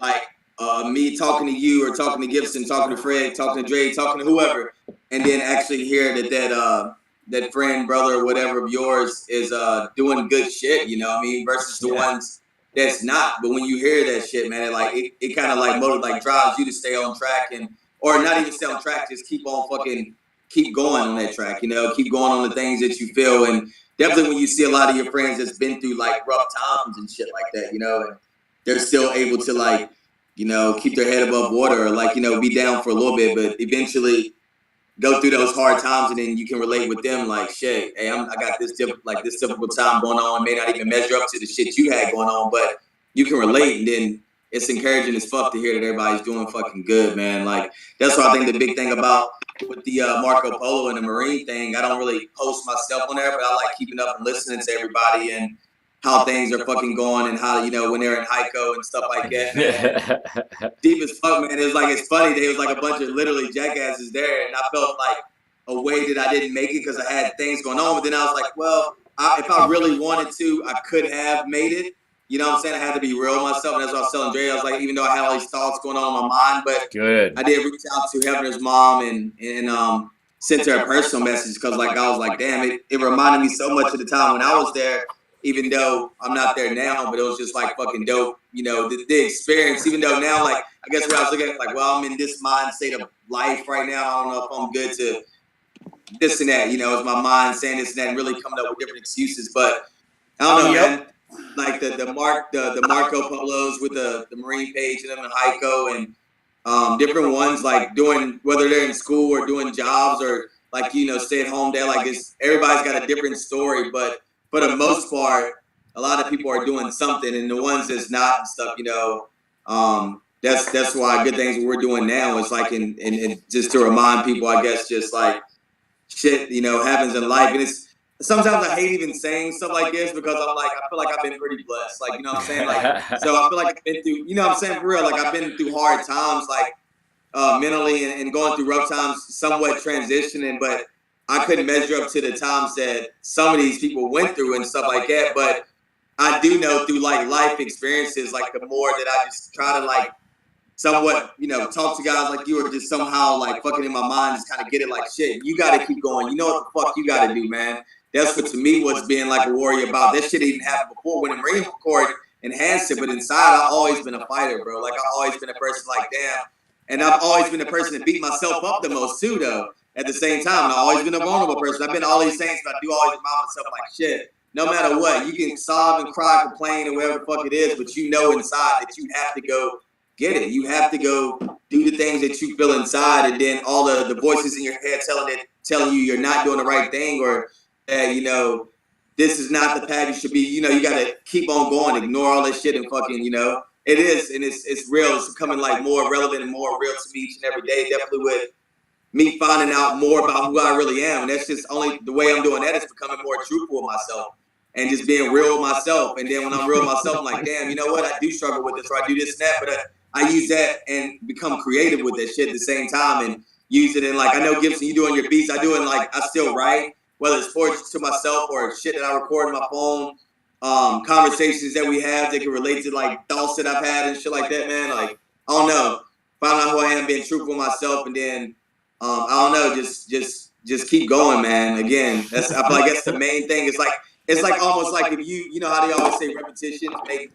like me talking to you or talking to Gibson, talking to Fred, talking to Dre, talking to whoever, and then actually hear that friend, brother, or whatever of yours is doing good shit. You know what I mean? Versus the ones that's not. But when you hear that shit, man, it kind of like drives you to stay on track, and or not even stay on track, just keep going on that track, you know, keep going on the things that you feel. And definitely when you see a lot of your friends that's been through like rough times and shit like that, you know, and they're still able to like, you know, keep their head above water or like, you know, be down for a little bit, but eventually go through those hard times, and then you can relate with them like, shit, hey, I got this difficult time going on, may not even measure up to the shit you had going on, but you can relate. And then it's encouraging as fuck to hear that everybody's doing fucking good, man. Like, that's what I think the big thing about with the Marco Polo and the Marine thing. I don't really post myself on there, but I like keeping up and listening to everybody and how things are fucking going and how, you know, when they're in Heiko and stuff like that, man. Deep as fuck, man. It's funny. There was like a bunch of literally jackasses there, and I felt like a way that I didn't make it because I had things going on. But then I was like, well, if I really wanted to, I could have made it. You know what I'm saying? I had to be real with myself. And that's what I was telling Dre. I was like, even though I had all these thoughts going on in my mind, but I did reach out to Heavener's mom and sent her a personal message because, like, I was like, damn, it reminded me so much of the time when I was there. even though I'm not there now, but it was just like fucking dope, you know, the experience, even though now, like, I guess what I was looking at, like, well, I'm in this mind state of life right now. I don't know if I'm good to this and that, you know, is my mind saying this and that and really coming up with different excuses. But I don't know, man. Like the Marco Polos with the Marine page and them and Heiko and different ones, like doing, whether they're in school or doing jobs or like, you know, stay at home day, like everybody's got a different story, but for the most part, a lot of people are doing something, and the ones that's not and stuff, you know, that's why good things we're doing now is like, and just to remind people, I guess, just like shit, you know, happens in life. And it's sometimes I hate even saying stuff like this because I'm like, I feel like I've been pretty blessed, like, you know what I'm saying? Like, so I feel like I've been through, you know what I'm saying, for real, like I've been through hard times, like mentally and going through rough times, somewhat transitioning, but I couldn't measure up to the times that some of these people went through and stuff like that. But I do know through like life experiences, like the more that I just try to like somewhat, you know, talk to guys like you, or just somehow like fucking in my mind, just kind of get it like, shit, you got to keep going. You know what the fuck you got to do, man. That's what to me was being like a warrior about. That shit even happened before when the Marine Corps enhanced it, but inside I've always been a fighter, bro. Like I've always been a person like, damn. And I've always been the person that beat myself up the most too, though. At the same time, I've always been a vulnerable person. I've been all these things, but I do always remind myself like, shit, no matter what, you can sob and cry, complain, or whatever the fuck it is, but you know inside that you have to go get it. You have to go do the things that you feel inside, and then all the voices in your head telling you you're not doing the right thing, or you know, this is not the path you should be. You know, you got to keep on going, ignore all that shit, and fucking, you know, it is, and it's real. It's becoming like more relevant and more real to me each and every day. Definitely with me finding out more about who I really am, and that's just only the way I'm doing that is becoming more truthful with myself and just being real with myself. And then when I'm real with myself, I'm like, damn, you know what? I do struggle with this, or I do this and that, but I use that and become creative with that shit at the same time, and use it in, like, I know Gibson, you doing your beats, I do it in, like, I still write, whether it's portraits to myself or shit that I record on my phone, conversations that we have that can relate to like thoughts that I've had and shit like that, man. Like, I don't know, find out who I am, being truthful with myself, and then I don't know, just keep going, man. Again, I feel like that's the main thing. It's like almost like if you know how they always say repetition make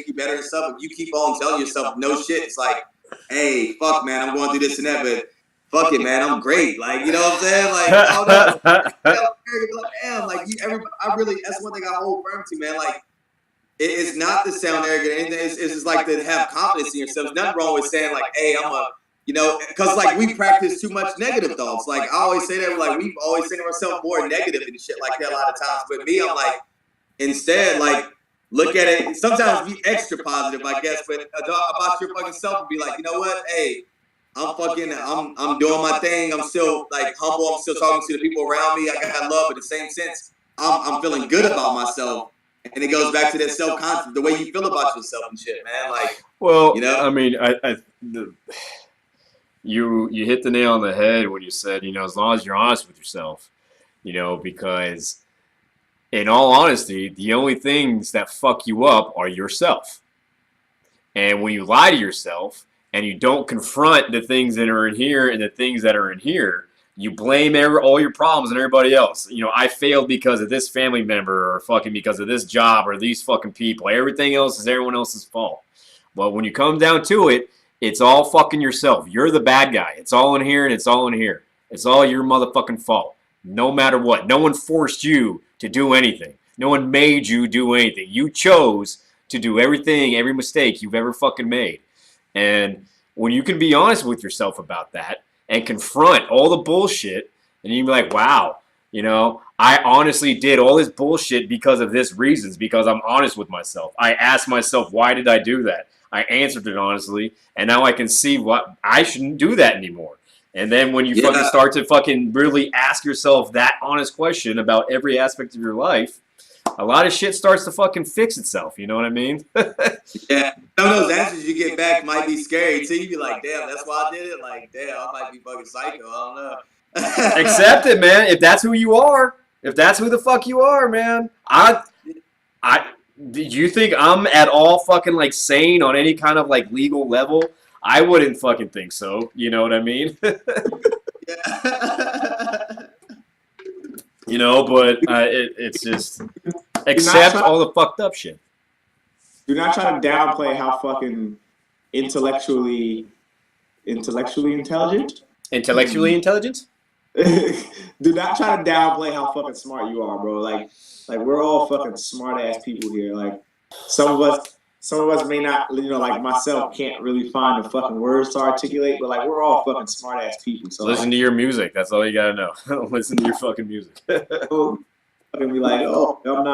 you better and stuff. If you keep on telling yourself no shit, it's like, hey, fuck, man, I'm going through this and that, but fuck it, man, I'm great. Like, you know what I'm saying? Like, I don't know. Damn, like I really, that's one thing I hold firm to, man. Like, it's not to sound arrogant or anything. It's just like to have confidence in yourself. There's nothing wrong with saying like, hey, I'm a, you know, because like we practice too much negative thoughts. Like I always say that, like we've always seen ourselves more negative and shit like that a lot of times. But me, I'm like, instead, like, look at it. Sometimes be extra positive, I guess, but about your fucking self and be like, you know what? Hey, I'm doing my thing. I'm still like humble. I'm still talking to the people around me. I got love, but in the same sense, I'm feeling good about myself. And it goes back to that self-confidence, the way you feel about yourself and shit, man. Like, well, you know, I mean, you hit the nail on the head when you said, you know, as long as you're honest with yourself, you know, because in all honesty, the only things that fuck you up are yourself. And when you lie to yourself and you don't confront the things that are in here and the things that are in here, you blame all your problems on everybody else. You know, I failed because of this family member, or fucking because of this job, or these fucking people. Everything else is everyone else's fault. But when you come down to it, it's all fucking yourself. You're the bad guy. It's all in here and it's all in here. It's all your motherfucking fault. No matter what. No one forced you to do anything. No one made you do anything. You chose to do everything, every mistake you've ever fucking made. And when you can be honest with yourself about that and confront all the bullshit, and you can be like, wow, you know, I honestly did all this bullshit because of this reasons, because I'm honest with myself. I asked myself, why did I do that? I answered it honestly, and now I can see what I shouldn't do that anymore. And then when you fucking start to fucking really ask yourself that honest question about every aspect of your life, a lot of shit starts to fucking fix itself. You know what I mean? Yeah. Some of those answers you get back might be scary too. You be like, damn, that's why I did it. Like, damn, I might be fucking psycho. I don't know. Accept it, man. If that's who you are, if that's who the fuck you are, man. Do you think I'm at all fucking like sane on any kind of like legal level? I wouldn't fucking think so. You know what I mean? Yeah. You know, but it's just, Accept all the fucked up shit. Do not try to downplay how fucking intellectually intelligent. Intellectually intelligent? Do not try to downplay how fucking smart you are, bro. Like we're all fucking smart ass people here. Like some of us may not, like myself, can't really find the fucking words to articulate, but like we're all fucking smart ass people. So listen to your music. That's all you gotta know. Listen to your fucking music. Fucking be like, oh, I'm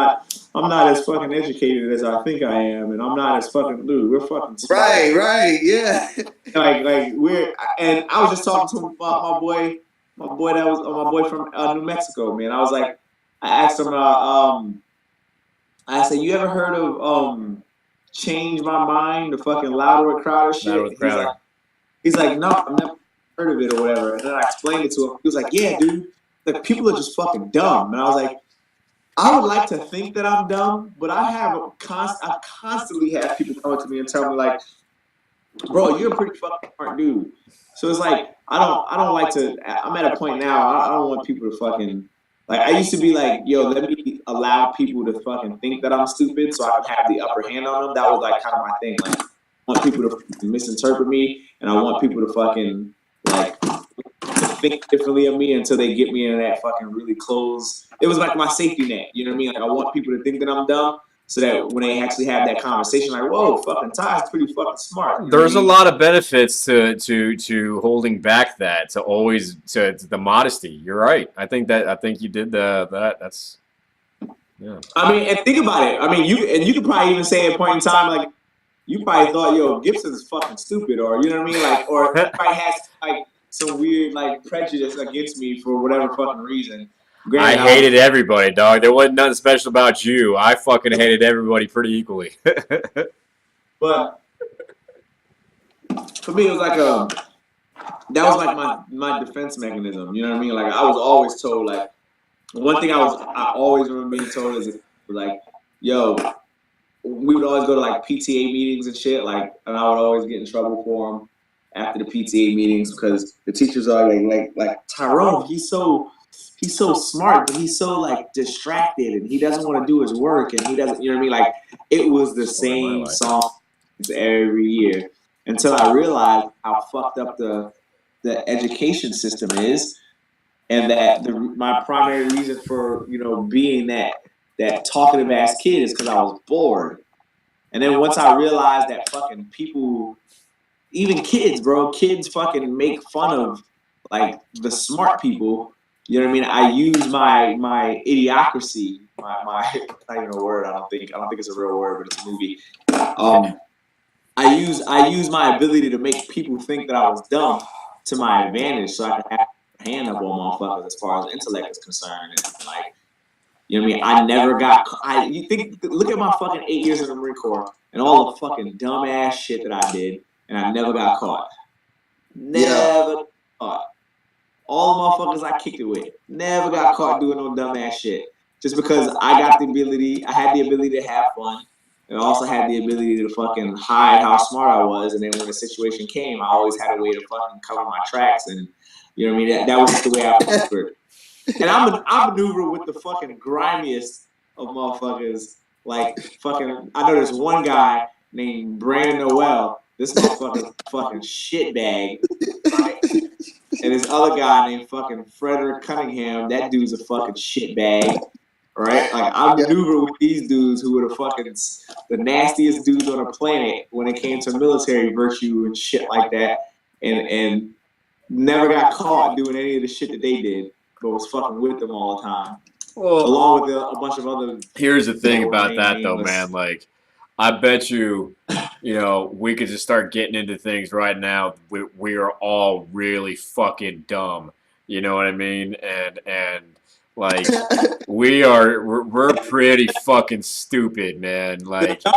not as fucking educated as I think I am, and I'm not as fucking dude. We're fucking smart. Right, yeah. Like we're, and I was just talking to my boy from New Mexico, man. I was like, I asked him, I said, you ever heard of Change My Mind, the fucking Louder with Crowder shit? Louder with Crowder. He's like, no, I've never heard of it or whatever. And then I explained it to him. He was like, yeah, dude, like people are just fucking dumb. And I was like, I would like to think that I'm dumb, but I constantly have people come up to me and tell me like, bro, you're a pretty fucking smart dude. So it's like I don't like to. I'm at a point now. I don't want people to fucking like. I used to be like, yo, let me allow people to fucking think that I'm stupid, so I can have the upper hand on them. That was like kind of my thing. Like, I want people to misinterpret me, and I want people to fucking like think differently of me until they get me in that fucking really close. It was like my safety net. You know what I mean? Like I want people to think that I'm dumb, so that when they actually have that conversation, like, whoa, fucking Ty's pretty fucking smart. You know There's a lot of benefits to holding back that, to always to the modesty. You're right. I think you did that's yeah. I mean, and think about it. I mean, you could probably even say at a point in time, like, you probably thought, yo, Gibson's fucking stupid, or you know what I mean? Like, or probably has like some weird like prejudice against me for whatever fucking reason. Granted, I hated everybody, dog. There wasn't nothing special about you. I fucking hated everybody pretty equally. But for me, it was like that was like my defense mechanism. You know what I mean? Like I was always told, like one thing I always remember being told is like, yo, we would always go to like PTA meetings and shit, like, and I would always get in trouble for them after the PTA meetings because the teachers are like Tyrone, he's so smart, but he's so like distracted and he doesn't want to do his work and he doesn't, you know what I mean? Like it was the same song every year until I realized how fucked up the education system is, and that my primary reason for being that talkative ass kid is because I was bored. And then once I realized that fucking people, even kids, bro, kids fucking make fun of like the smart people. You know what I mean? I use my idiocracy, my not even a word. I don't think it's a real word, but it's a movie. I use my ability to make people think that I was dumb to my advantage, so I can have a hand up on motherfuckers as far as intellect is concerned. And like, you know what I mean? I never got. Look at my fucking 8 years in the Marine Corps and all the fucking dumb ass shit that I did, and I never got caught. Never caught. All the motherfuckers I kicked it with never got caught doing no dumb ass shit. Just because I had the ability to have fun, and I also had the ability to fucking hide how smart I was. And then when the situation came, I always had a way to fucking cover my tracks. And you know what I mean? That was just the way I maneuvered. And I maneuver with the fucking grimiest of motherfuckers. Like fucking, I know there's one guy named Brandon Noel. This motherfucker's fucking shitbag, right? And this other guy named fucking Frederick Cunningham, that dude's a fucking shitbag, right? Like I maneuver with these dudes who were the nastiest dudes on the planet when it came to military virtue and shit like that, and never got caught doing any of the shit that they did, but was fucking with them all the time. Well, along with a bunch of other. Here's the thing about that though, man. Like, I bet you, we could just start getting into things right now. We are all really fucking dumb. You know what I mean? And like we're pretty fucking stupid, man. Like a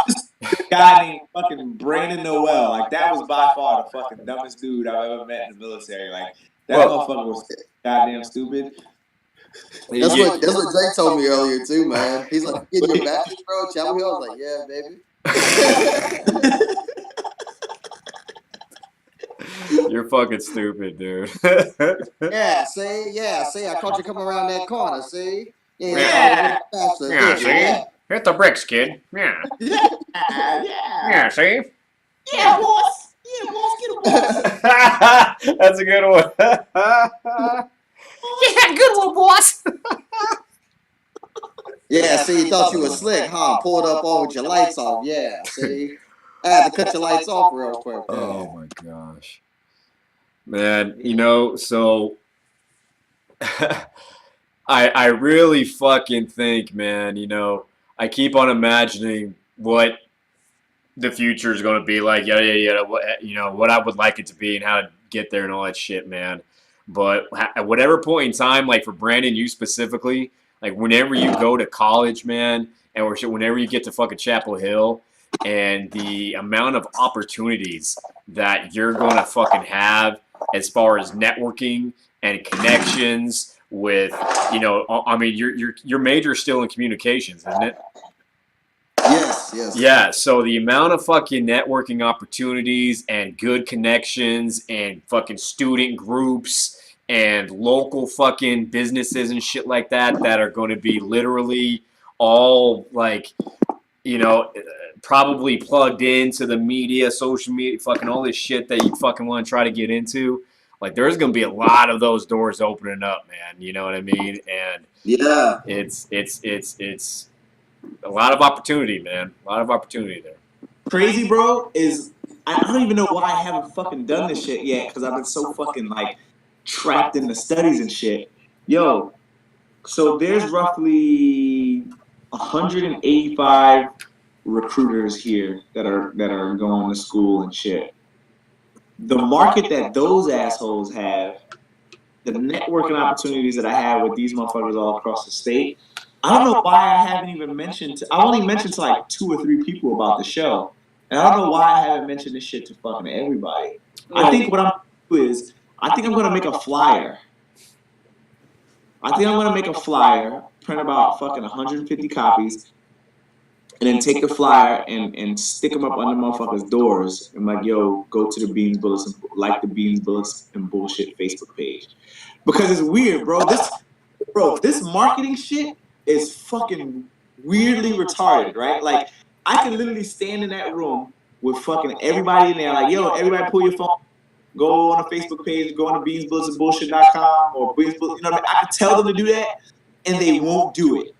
guy named fucking Brandon Noel. Like that was by far the fucking dumbest dude I've ever met in the military. Like that motherfucker was goddamn stupid. That's what Drake told me earlier too, man. He's like, "Getting your back, bro." Chapel Hill. I was like, "Yeah, baby." You're fucking stupid, dude. Yeah, see, I caught you coming around that corner. See, see. Hit the bricks, kid. Yeah. Yeah. Yeah, see? Yeah, boss. Yeah, boss. Get a boss. That's a good one. Yeah, good one, boss. Yeah, see, you thought you were slick, huh? Pulled up on with your lights off. Yeah, see? I had to cut your lights off real quick. Oh my gosh. Man, you know, so I really fucking think, man, you know, I keep on imagining what the future is going to be like, what, you know, what I would like it to be and how to get there and all that shit, man. But at whatever point in time, like for Brandon, you specifically, like whenever you go to college, man, and whenever you get to fucking Chapel Hill, and the amount of opportunities that you're going to fucking have as far as networking and connections with, you know, I mean, your major is still in communications, isn't it? Yes. Yeah, so the amount of fucking networking opportunities and good connections and fucking student groups and local fucking businesses and shit like that that are going to be literally all like, you know, probably plugged into the media, social media, fucking all this shit that you fucking want to try to get into. Like, there's going to be a lot of those doors opening up, man. You know what I mean? And Yeah. it's a lot of opportunity, man. A lot of opportunity there. Crazy, bro, is I don't even know why I haven't fucking done this shit yet because I've been so fucking like trapped in the studies and shit. Yo, so there's roughly 185 recruiters here that are going to school and shit. The market that those assholes have, the networking opportunities that I have with these motherfuckers all across the state. I don't know why I haven't even mentioned. I only mentioned to like 2 or 3 people about the show, and I don't know why I haven't mentioned this shit to fucking everybody. I think what I'm gonna do is I think I'm gonna make a flyer. Print about fucking 150 copies, and then take the flyer and stick them up on the motherfuckers' doors. And like, yo, go to the Beans Bullets and like the Beans Bullets and Bullshit Facebook page, because it's weird, bro. This marketing shit is fucking weirdly retarded, right? Like, I can literally stand in that room with fucking everybody in there, like, yo, everybody pull your phone, go on the Facebook page, go on to BeansBulletsAndBullShit.com or Beans Bullets, you know what I mean? I can tell them to do that, and they won't do it.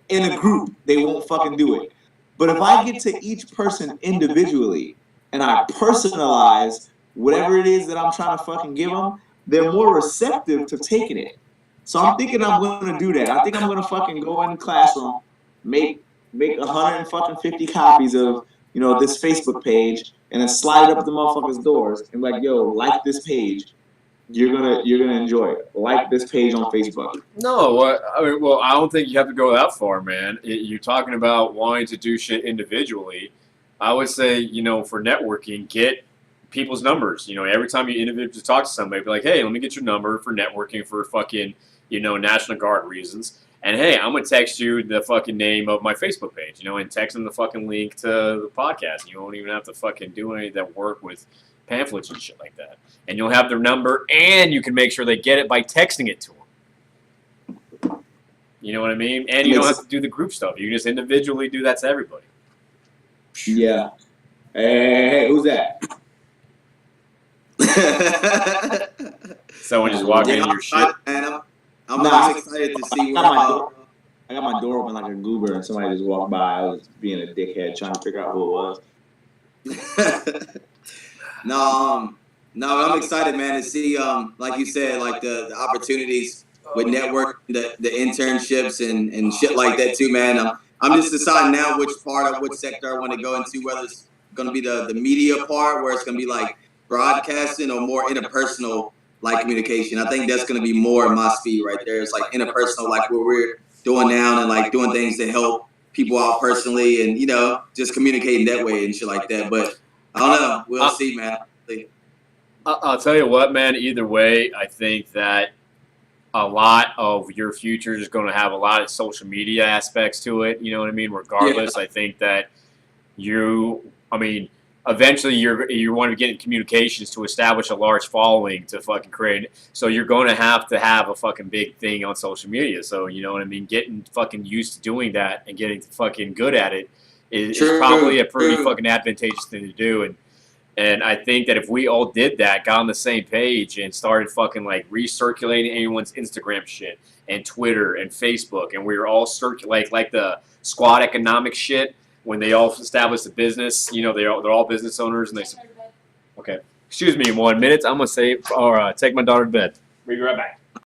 In a group, they won't fucking do it. But if I get to each person individually and I personalize whatever it is that I'm trying to fucking give them, they're more receptive to taking it. So I'm thinking I'm going to do that. I think I'm going to fucking go in the classroom, make 150 copies of, you know, this Facebook page, and then slide it up the motherfuckers' doors and be like, yo, like this page. You're gonna enjoy it. Like this page on Facebook. No, I mean, well, I don't think you have to go that far, man. You're talking about wanting to do shit individually. I would say, you know, for networking, get people's numbers. You know, every time you individually talk to somebody, be like, hey, let me get your number for networking for fucking, you know, National Guard reasons. And hey, I'm gonna text you the fucking name of my Facebook page, you know, and text them the fucking link to the podcast. You won't even have to fucking do any of that work with pamphlets and shit like that. And you'll have their number, and you can make sure they get it by texting it to them. You know what I mean? And you don't have to do the group stuff. You can just individually do that to everybody. Yeah. Hey, who's that? Someone just walking in your shit. Man, I'm excited to see what I got my door open like a goober, and somebody just walked by. I was being a dickhead trying to figure out who it was. No, I'm excited, man, to see, like you said, like the opportunities with network, the internships and shit like that too, man. I'm just deciding now which sector I want to go into, whether it's going to be the media part, where it's going to be like broadcasting, or more interpersonal like communication. I think that's going to be more my speed right there. It's like interpersonal, like what we're doing now, and like doing things to help people out personally, and, you know, just communicating that way and shit like that. But I don't know. We'll see, man. I'll tell you what, man. Either way, I think that a lot of your future is going to have a lot of social media aspects to it. You know what I mean? Regardless, I think that eventually you want to get in communications to establish a large following to fucking create. So you're going to have a fucking big thing on social media. So you know what I mean? Getting fucking used to doing that and getting fucking good at it is probably a pretty fucking advantageous thing to do. And I think that if we all did that, got on the same page and started fucking like recirculating anyone's Instagram shit and Twitter and Facebook, and we were all like the squad economics shit when they all established a business, you know, they're all business owners and they said, okay, excuse me, 1 minute, I'm gonna take my daughter to bed. We'll be right back.